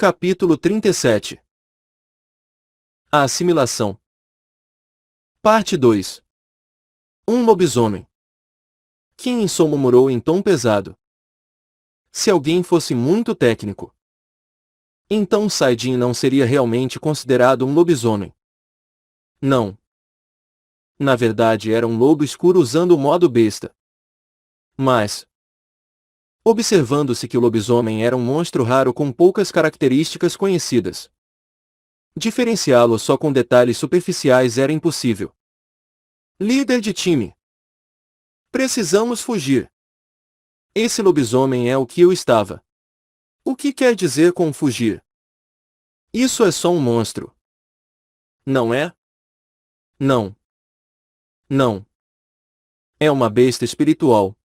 Capítulo 37. A assimilação. Parte 2. Um lobisomem. Quem Insou murmurou em tom pesado. Se alguém fosse muito técnico, então Saidin não seria realmente considerado um lobisomem. Não. Na verdade era um lobo escuro usando o modo besta. Mas, observando-se que o lobisomem era um monstro raro com poucas características conhecidas, diferenciá-lo só com detalhes superficiais era impossível. Líder de time. Precisamos fugir. Esse lobisomem é o que eu estava. O que quer dizer com fugir? Isso é só um monstro. Não é? Não. Não. É uma besta espiritual.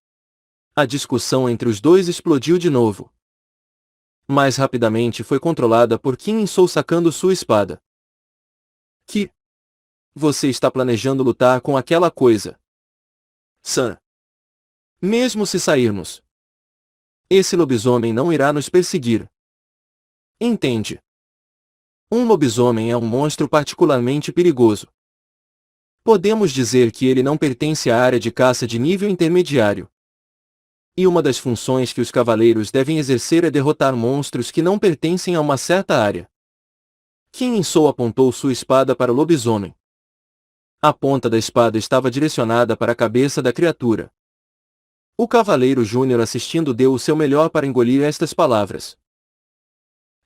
A discussão entre os dois explodiu de novo. Mais rapidamente foi controlada por Quem Insou sacando sua espada. Que? Você está planejando lutar com aquela coisa? San. Mesmo se sairmos, esse lobisomem não irá nos perseguir. Entende? Um lobisomem é um monstro particularmente perigoso. Podemos dizer que ele não pertence à área de caça de nível intermediário. E uma das funções que os cavaleiros devem exercer é derrotar monstros que não pertencem a uma certa área. Quem Insou apontou sua espada para o lobisomem. A ponta da espada estava direcionada para a cabeça da criatura. O Cavaleiro Júnior assistindo deu o seu melhor para engolir estas palavras.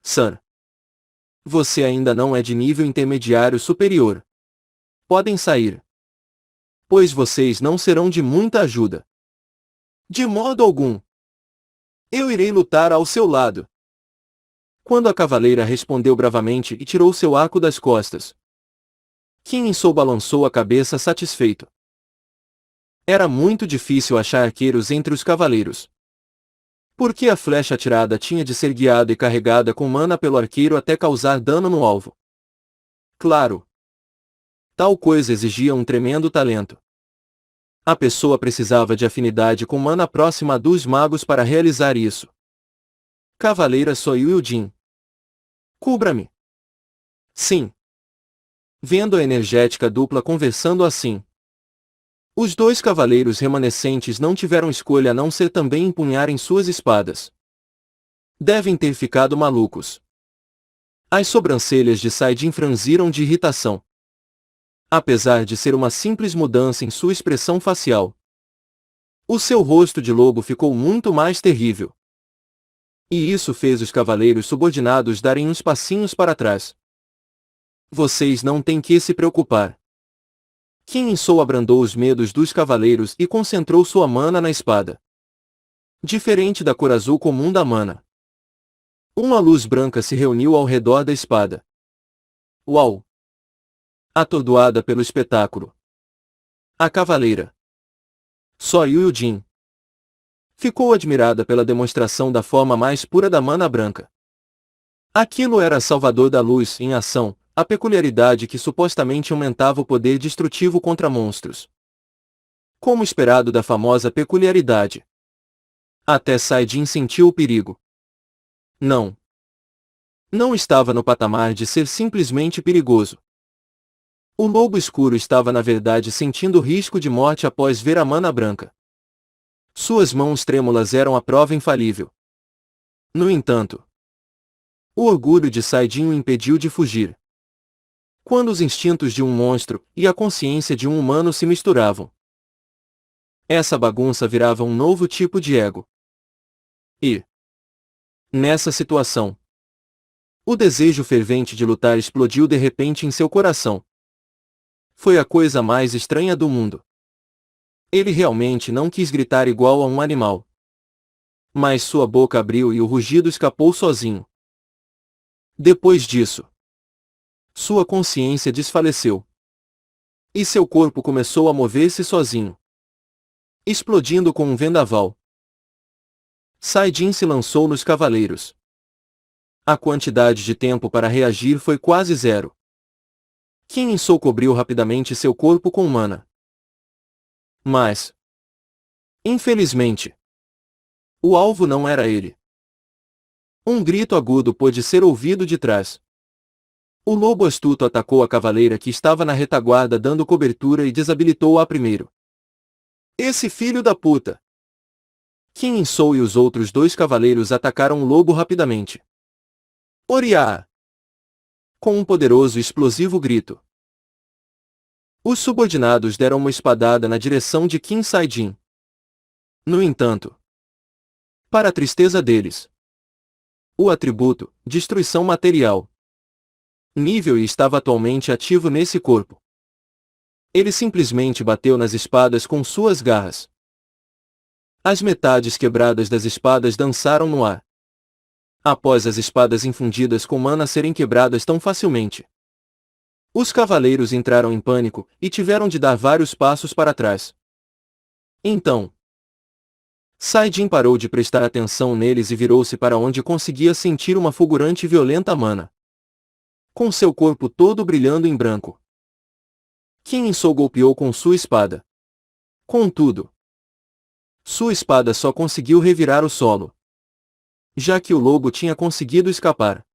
San. Você ainda não é de nível intermediário superior. Podem sair. Pois vocês não serão de muita ajuda. De modo algum. Eu irei lutar ao seu lado. Quando a cavaleira respondeu bravamente e tirou seu arco das costas, Quem Insou balançou a cabeça satisfeito. Era muito difícil achar arqueiros entre os cavaleiros. Porque a flecha atirada tinha de ser guiada e carregada com mana pelo arqueiro até causar dano no alvo. Claro. Tal coisa exigia um tremendo talento. A pessoa precisava de afinidade com mana próxima dos magos para realizar isso. Cavaleira Soyuildin. Cubra-me. Sim. Vendo a energética dupla conversando assim, os dois cavaleiros remanescentes não tiveram escolha a não ser também empunharem suas espadas. Devem ter ficado malucos. As sobrancelhas de Saidin franziram de irritação. Apesar de ser uma simples mudança em sua expressão facial, o seu rosto de lobo ficou muito mais terrível. E isso fez os cavaleiros subordinados darem uns passinhos para trás. Vocês não têm que se preocupar. Quem Insou abrandou os medos dos cavaleiros e concentrou sua mana na espada. Diferente da cor azul comum da mana, uma luz branca se reuniu ao redor da espada. Uau! Atordoada pelo espetáculo, a cavaleira Soyuildin ficou admirada pela demonstração da forma mais pura da mana branca. Aquilo era Salvador da Luz em ação, a peculiaridade que supostamente aumentava o poder destrutivo contra monstros. Como esperado da famosa peculiaridade. Até Saidin sentiu o perigo. Não. Não estava no patamar de ser simplesmente perigoso. O lobo escuro estava na verdade sentindo o risco de morte após ver a mana branca. Suas mãos trêmulas eram a prova infalível. No entanto, o orgulho de Saidin o impediu de fugir. Quando os instintos de um monstro e a consciência de um humano se misturavam, essa bagunça virava um novo tipo de ego. E, nessa situação, o desejo fervente de lutar explodiu de repente em seu coração. Foi a coisa mais estranha do mundo. Ele realmente não quis gritar igual a um animal. Mas sua boca abriu e o rugido escapou sozinho. Depois disso, sua consciência desfaleceu. E seu corpo começou a mover-se sozinho, explodindo com um vendaval. Saidin se lançou nos cavaleiros. A quantidade de tempo para reagir foi quase zero. Quem Insou cobriu rapidamente seu corpo com mana. Mas, infelizmente, o alvo não era ele. Um grito agudo pôde ser ouvido de trás. O lobo astuto atacou a cavaleira que estava na retaguarda dando cobertura e desabilitou-a primeiro. Esse filho da puta! Quem Insou e os outros dois cavaleiros atacaram o lobo rapidamente. Oriá! Com um poderoso e explosivo grito. Os subordinados deram uma espadada na direção de Qin Saidin. No entanto, para a tristeza deles, o atributo, destruição material, nível e estava atualmente ativo nesse corpo. Ele simplesmente bateu nas espadas com suas garras. As metades quebradas das espadas dançaram no ar. Após as espadas infundidas com mana serem quebradas tão facilmente, os cavaleiros entraram em pânico e tiveram de dar vários passos para trás. Então, Saidin parou de prestar atenção neles e virou-se para onde conseguia sentir uma fulgurante e violenta mana, com seu corpo todo brilhando em branco. Qin Insou golpeou com sua espada. Contudo, sua espada só conseguiu revirar o solo, já que o lobo tinha conseguido escapar,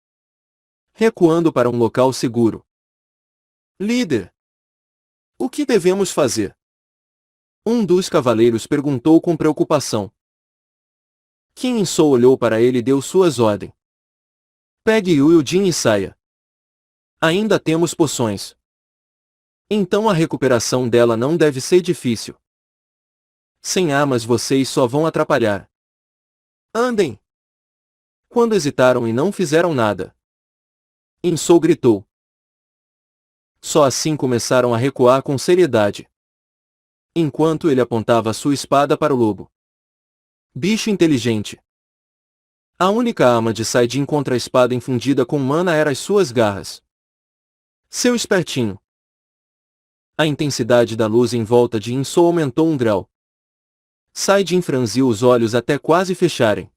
recuando para um local seguro. Líder, o que devemos fazer? Um dos cavaleiros perguntou com preocupação. Qin Insou olhou para ele e deu suas ordens. Pegue Yu Jin e saia. Ainda temos poções. Então a recuperação dela não deve ser difícil. Sem armas vocês só vão atrapalhar. Andem! Quando hesitaram e não fizeram nada, Insou gritou. Só assim começaram a recuar com seriedade, enquanto ele apontava sua espada para o lobo. Bicho inteligente. A única arma de Saidin contra a espada infundida com mana era as suas garras. Seu espertinho. A intensidade da luz em volta de Insou aumentou um grau. Saidin franziu os olhos até quase fecharem,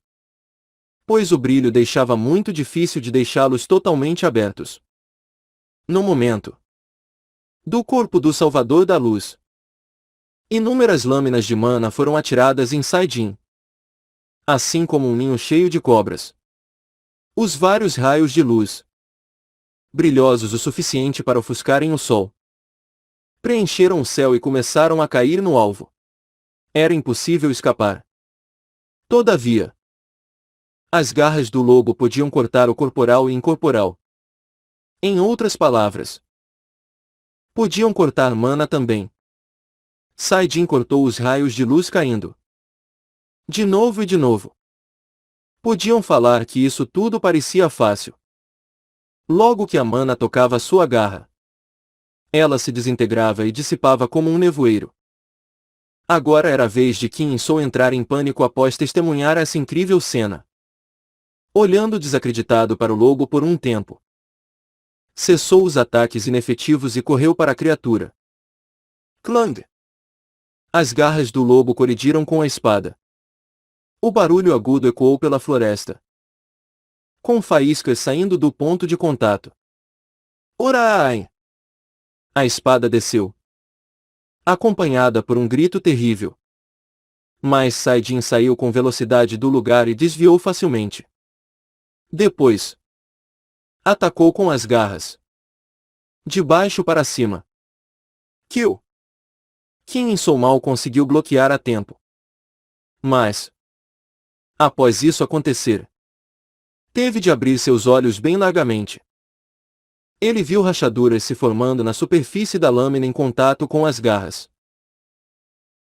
pois o brilho deixava muito difícil de deixá-los totalmente abertos. No momento, do corpo do Salvador da Luz, inúmeras lâminas de mana foram atiradas em Saidin, assim como um ninho cheio de cobras. Os vários raios de luz, brilhosos o suficiente para ofuscarem o sol, preencheram o céu e começaram a cair no alvo. Era impossível escapar. Todavia, as garras do lobo podiam cortar o corporal e incorporal. Em outras palavras, podiam cortar mana também. Saidin cortou os raios de luz caindo. De novo e de novo. Podiam falar que isso tudo parecia fácil. Logo que a mana tocava sua garra, ela se desintegrava e dissipava como um nevoeiro. Agora era a vez de Qin Insou entrar em pânico após testemunhar essa incrível cena. Olhando desacreditado para o lobo por um tempo, cessou os ataques inefetivos e correu para a criatura. Clang! As garras do lobo colidiram com a espada. O barulho agudo ecoou pela floresta, com faíscas saindo do ponto de contato. Orai! A espada desceu, acompanhada por um grito terrível. Mas Saidin saiu com velocidade do lugar e desviou facilmente. Depois, atacou com as garras, de baixo para cima. Kill! Qin Insou mal conseguiu bloquear a tempo. Mas, após isso acontecer, teve de abrir seus olhos bem largamente. Ele viu rachaduras se formando na superfície da lâmina em contato com as garras.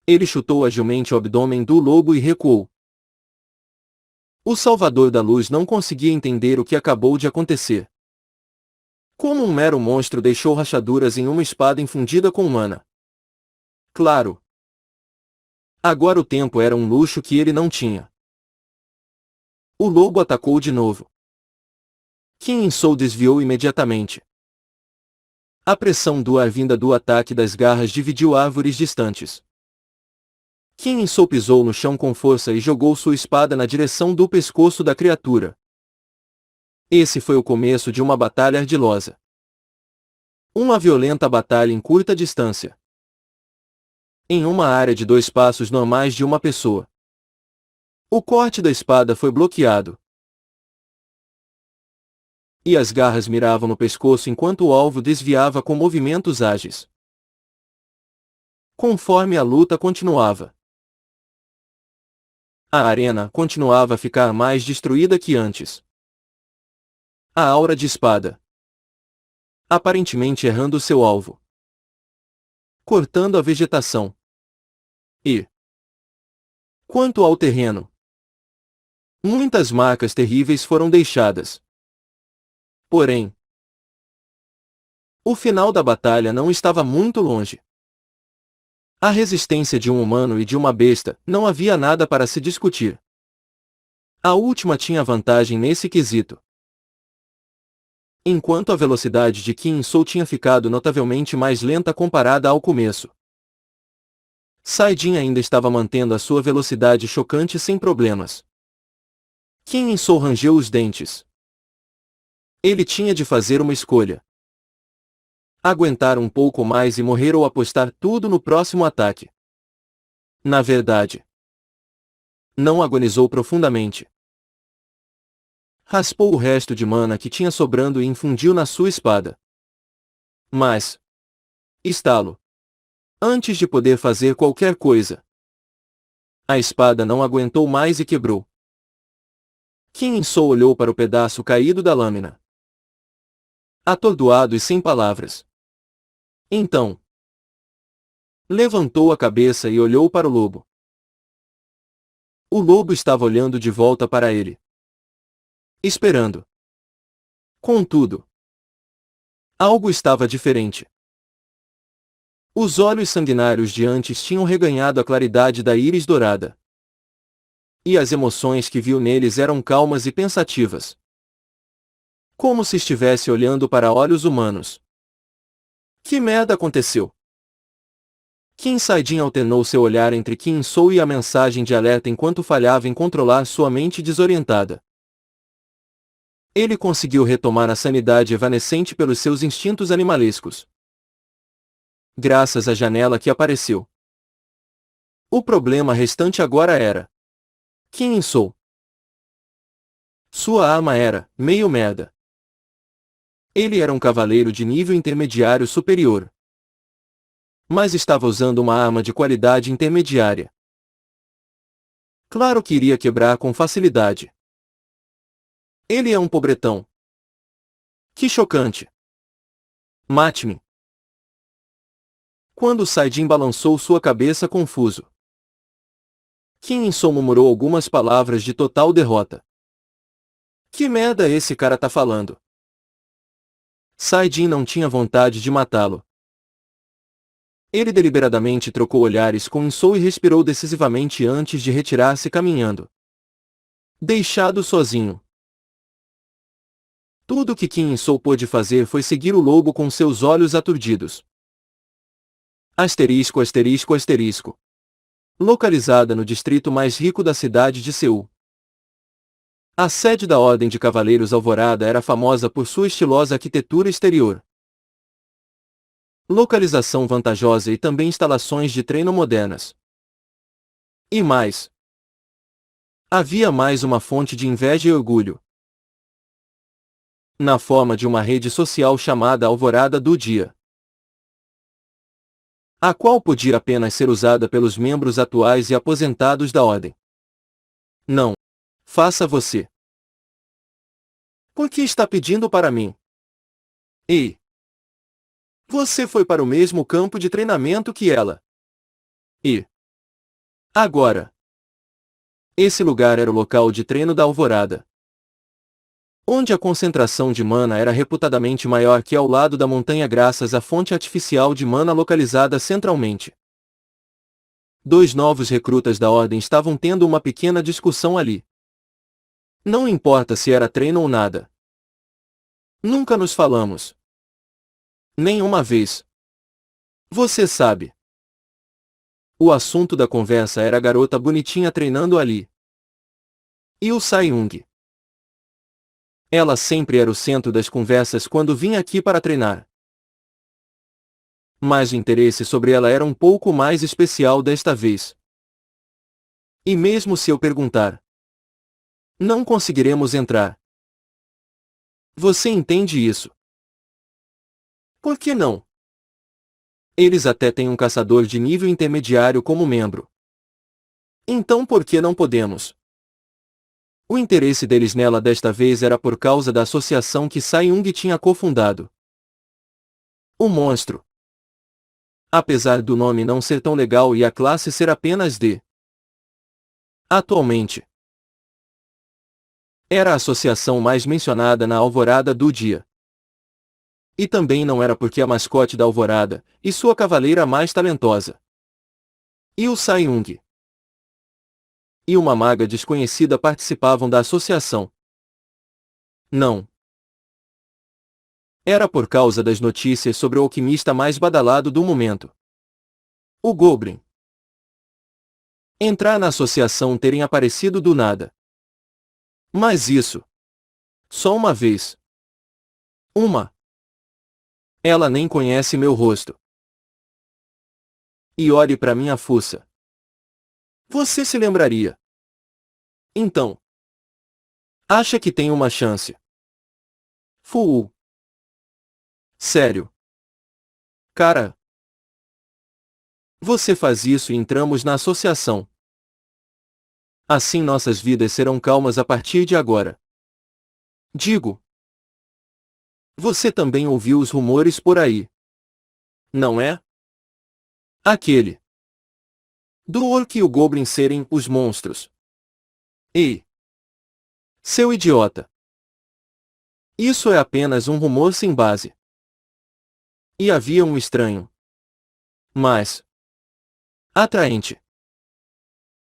Ele chutou agilmente o abdômen do lobo e recuou. O Salvador da Luz não conseguia entender o que acabou de acontecer. Como um mero monstro deixou rachaduras em uma espada infundida com mana? Claro. Agora o tempo era um luxo que ele não tinha. O lobo atacou de novo. Qin Insou desviou imediatamente. A pressão do ar vinda do ataque das garras dividiu árvores distantes. Qin Insou pisou no chão com força e jogou sua espada na direção do pescoço da criatura. Esse foi o começo de uma batalha ardilosa. Uma violenta batalha em curta distância. Em uma área de 2 passos normais de uma pessoa. O corte da espada foi bloqueado. E as garras miravam no pescoço enquanto o alvo desviava com movimentos ágeis. Conforme a luta continuava, a arena continuava a ficar mais destruída que antes. A aura de espada, aparentemente errando seu alvo, cortando a vegetação. E, quanto ao terreno, muitas marcas terríveis foram deixadas. Porém, o final da batalha não estava muito longe. A resistência de um humano e de uma besta, não havia nada para se discutir. A última tinha vantagem nesse quesito. Enquanto a velocidade de Qin Sou tinha ficado notavelmente mais lenta comparada ao começo, Saidin ainda estava mantendo a sua velocidade chocante sem problemas. Qin Sou rangeu os dentes. Ele tinha de fazer uma escolha. Aguentar um pouco mais e morrer ou apostar tudo no próximo ataque. Na verdade, não agonizou profundamente. Raspou o resto de mana que tinha sobrando e infundiu na sua espada. Mas, estalo, antes de poder fazer qualquer coisa, a espada não aguentou mais e quebrou. Qin Sou olhou para o pedaço caído da lâmina, atordoado e sem palavras. Então, levantou a cabeça e olhou para o lobo. O lobo estava olhando de volta para ele, esperando. Contudo, algo estava diferente. Os olhos sanguinários de antes tinham reganhado a claridade da íris dourada. E as emoções que viu neles eram calmas e pensativas, como se estivesse olhando para olhos humanos. Que merda aconteceu? Qin Saidin alternou seu olhar entre Qin Sou e a mensagem de alerta enquanto falhava em controlar sua mente desorientada. Ele conseguiu retomar a sanidade evanescente pelos seus instintos animalescos, graças à janela que apareceu. O problema restante agora era Qin Sou. Sua arma era meio merda. Ele era um cavaleiro de nível intermediário superior, mas estava usando uma arma de qualidade intermediária. Claro que iria quebrar com facilidade. Ele é um pobretão. Que chocante. Mate-me. Quando Saidin balançou sua cabeça confuso, Qin Sou murmurou algumas palavras de total derrota. Que merda esse cara tá falando? Saidin não tinha vontade de matá-lo. Ele deliberadamente trocou olhares com Insou e respirou decisivamente antes de retirar-se caminhando. Deixado sozinho. Tudo que Qin Insou pôde fazer foi seguir o lobo com seus olhos aturdidos. Asterisco asterisco asterisco. Localizada no distrito mais rico da cidade de Seul. A sede da Ordem de Cavaleiros Alvorada era famosa por sua estilosa arquitetura exterior, localização vantajosa e também instalações de treino modernas. E mais, havia mais uma fonte de inveja e orgulho, na forma de uma rede social chamada Alvorada do Dia, a qual podia apenas ser usada pelos membros atuais e aposentados da Ordem. Não. Faça você. Por que está pedindo para mim? Ei! Você foi para o mesmo campo de treinamento que ela. E agora, esse lugar era o local de treino da Alvorada, onde a concentração de mana era reputadamente maior que ao lado da montanha graças à fonte artificial de mana localizada centralmente. Dois novos recrutas da Ordem estavam tendo uma pequena discussão ali. Não importa se era treino ou nada. Nunca nos falamos. Nenhuma vez. Você sabe. O assunto da conversa era a garota bonitinha treinando ali. E o Saiyung. Ela sempre era o centro das conversas quando vinha aqui para treinar. Mas o interesse sobre ela era um pouco mais especial desta vez. E mesmo se eu perguntar, não conseguiremos entrar. Você entende isso? Por que não? Eles até têm um caçador de nível intermediário como membro. Então por que não podemos? O interesse deles nela desta vez era por causa da associação que Sai-Ung tinha cofundado. O monstro. Apesar do nome não ser tão legal e a classe ser apenas D. Atualmente, era a associação mais mencionada na alvorada do dia. E também não era porque a mascote da alvorada, e sua cavaleira mais talentosa. E o Sai-Ung e uma maga desconhecida participavam da associação. Não. Era por causa das notícias sobre o alquimista mais badalado do momento. O Goblin. Entrar na associação terem aparecido do nada. Mas isso. Só uma vez. Uma. Ela nem conhece meu rosto. E olhe para minha fuça. Você se lembraria. Então. Acha que tem uma chance? Full. Sério. Cara. Você faz isso e entramos na associação. Assim nossas vidas serão calmas a partir de agora. Digo. Você também ouviu os rumores por aí. Não é? Aquele. Do Orc e o Goblin serem os monstros. Ei! Seu idiota! Isso é apenas um rumor sem base. E havia um estranho. Mas atraente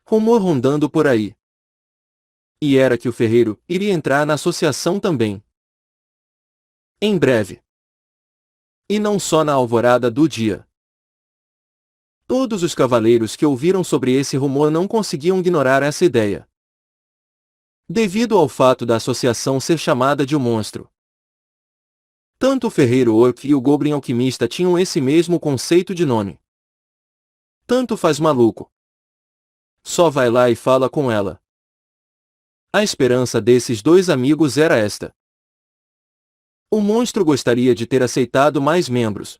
rumor rondando por aí. E era que o ferreiro iria entrar na associação também. Em breve. E não só na alvorada do dia. Todos os cavaleiros que ouviram sobre esse rumor não conseguiam ignorar essa ideia. Devido ao fato da associação ser chamada de um monstro. Tanto o ferreiro orc e o goblin alquimista tinham esse mesmo conceito de nome. Tanto faz maluco. Só vai lá e fala com ela. A esperança desses dois amigos era esta. O monstro gostaria de ter aceitado mais membros.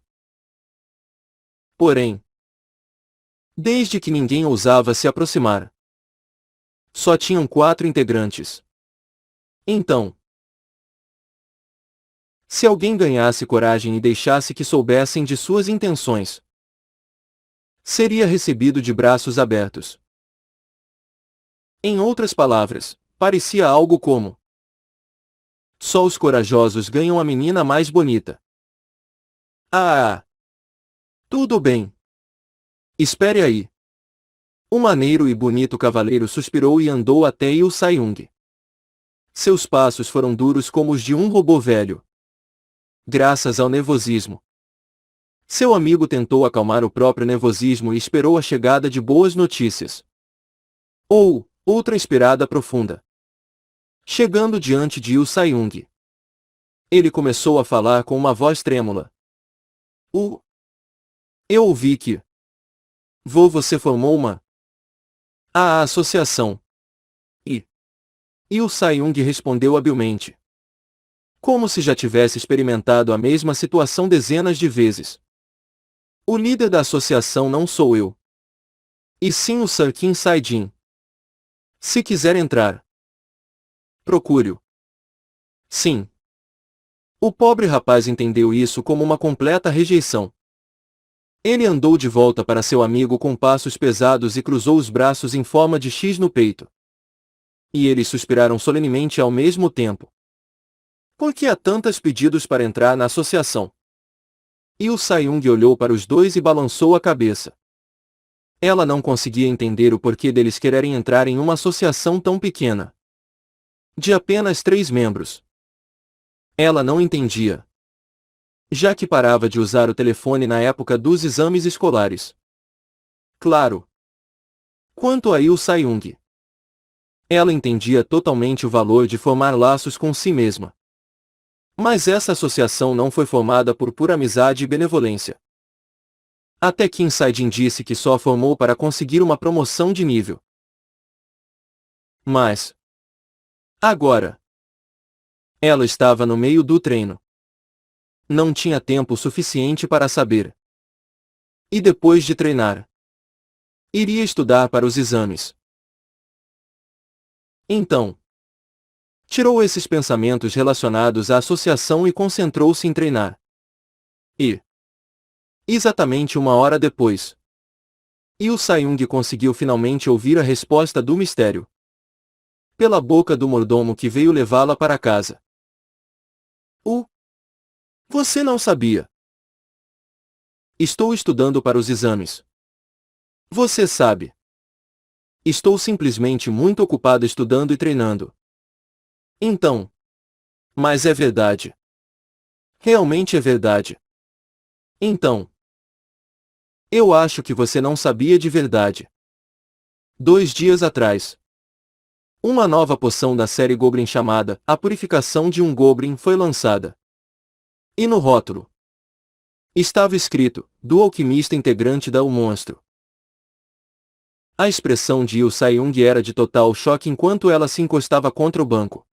Porém, desde que ninguém ousava se aproximar, só tinham 4 integrantes. Então, se alguém ganhasse coragem e deixasse que soubessem de suas intenções, seria recebido de braços abertos. Em outras palavras, parecia algo como: só os corajosos ganham a menina mais bonita. Ah! Tudo bem. Espere aí. O maneiro e bonito cavaleiro suspirou e andou até Yu Sai-Ung. Seus passos foram duros como os de um robô velho. Graças ao nervosismo. Seu amigo tentou acalmar o próprio nervosismo e esperou a chegada de boas notícias. Ou, outra inspirada profunda. Chegando diante de Yu Sai-Ung, ele começou a falar com uma voz trêmula. Eu ouvi que você formou uma associação. E o Sai-Ung respondeu habilmente. Como se já tivesse experimentado a mesma situação dezenas de vezes. O líder da associação não sou eu. E sim o Sir Kim Sai-Jin. Se quiser entrar, procure-o. Sim. O pobre rapaz entendeu isso como uma completa rejeição. Ele andou de volta para seu amigo com passos pesados e cruzou os braços em forma de X no peito. E eles suspiraram solenemente ao mesmo tempo. Por que há tantos pedidos para entrar na associação? E o Sai-Ung olhou para os dois e balançou a cabeça. Ela não conseguia entender o porquê deles quererem entrar em uma associação tão pequena. De apenas 3 membros. Ela não entendia. Já que parava de usar o telefone na época dos exames escolares. Claro. Quanto a Yu Sai-Ung, ela entendia totalmente o valor de formar laços com si mesma. Mas essa associação não foi formada por pura amizade e benevolência. Até Kim Sai-Jin disse que só a formou para conseguir uma promoção de nível. Mas agora, Ela estava no meio do treino. Não tinha tempo suficiente para saber. E depois de treinar, iria estudar para os exames. Então, tirou esses pensamentos relacionados à associação e concentrou-se em treinar. E, exatamente 1 hora depois, Yu Sayung conseguiu finalmente ouvir a resposta do mistério. Pela boca do mordomo que veio levá-la para casa. Você não sabia. Estou estudando para os exames. Você sabe. Estou simplesmente muito ocupada estudando e treinando. Então. Mas é verdade. Realmente é verdade. Então. Eu acho que você não sabia de verdade. 2 dias atrás. Uma nova poção da série Goblin chamada A Purificação de um Goblin foi lançada. E no rótulo estava escrito, do alquimista integrante da O Monstro. A expressão de Yu Sayung era de total choque enquanto ela se encostava contra o banco.